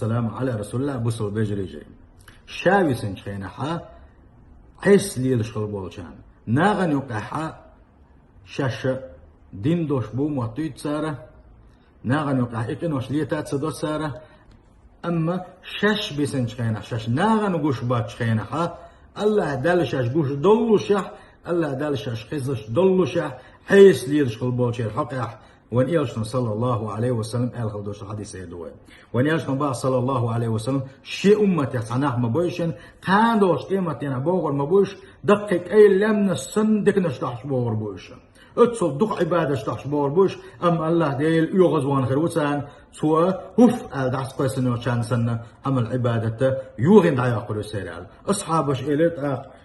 والسلام على رسول الله بوصل بجري جاي شاوي سنشخينا حا عيس ليلش خلبولشان ناغن يقع شاش دين دوش بو موتويت سارة ناغن يقع إكن وشليتات سدو سارة أما شاش بسنشخينا شاش ناغن وقوش باتشخينا حا الله دال شاش قوش دلو شح الله دال شاش خزش دلو شح عيس ليلش خلبولشان حقيح وان يلشن صلى الله عليه وسلم قال خلدوش حديث يدوي وان يلشن بقى صلى الله عليه وسلم شيء أمتي صناح مبوشن كاندوش قيمتي نبوغر مبوش دقيق أي لمن السندك نشتحش بوغر بوش اتصل دق عبادة شتحش بوغر بوش أم الله ديل يغز وان خير وسان سوى هف دعس قيسن وشان سنة عمل عبادته يوغن دعا يقولوا سيرال أصحابش إليت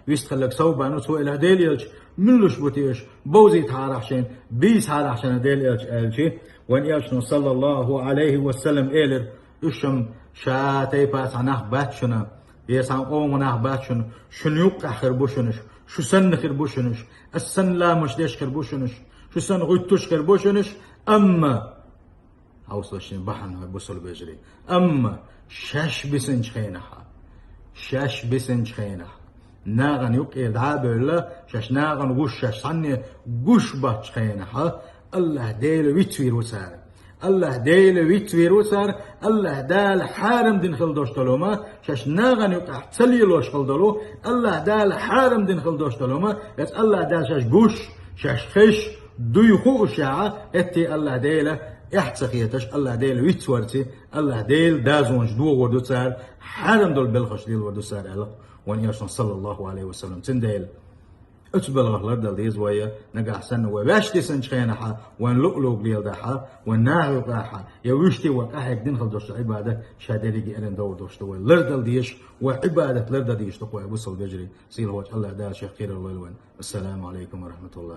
يستخلق صوبان سوى إله ديل يلش منلوش بوتيش بوزي تارحشين بيس هارحشين ديل يلش ألشي وان يلشن صلى الله عليه وسلم إلر يشم شاتي باس عناح باتشنا يسان قومناح باتشن شن يوقع خربوشنش شو سن خربوشنش السن لا مش ديش خربوشنش شو سن غيتوش خربوشنش أما هاوصلشين بحن بوصل بجري أما شاش بسنج خينها شاش بسنج خينها ناغن يوك إدعاب الله شاش ناغن غوش شاش صني غوش باتش خينها الله ديل ويتوير وسار الله ديل ويتوير وسار الله دال حارم دين خلدوش تلوما شاش ناغن يوك احتسلي لوش خلدلو الله دال حارم دين خلدوش تلوما يس الله دال شاش غوش شاش خش دويخو شاعة اتي الله ديل احتسخيتش الله ديل ويتورتي الله ديل دازونج دو وردو سار حارم دول بلخش ديل وردو سار ألق وان يرشن صلى الله عليه وسلم تنديل اتبلغ لردل ديز ويا نقع سن وباش تسنج خينها وان لؤلؤ قليل داحا وان ناغي قاحا يوشتي وقاحك دين خلدوش عبادة شادريقي ارن دور دوشتوي لردل ديش وعبادة لردل ديش تقوى وصل بجري سيل هوش الله دال شيخ خير الوالوين السلام عليكم ورحمة الله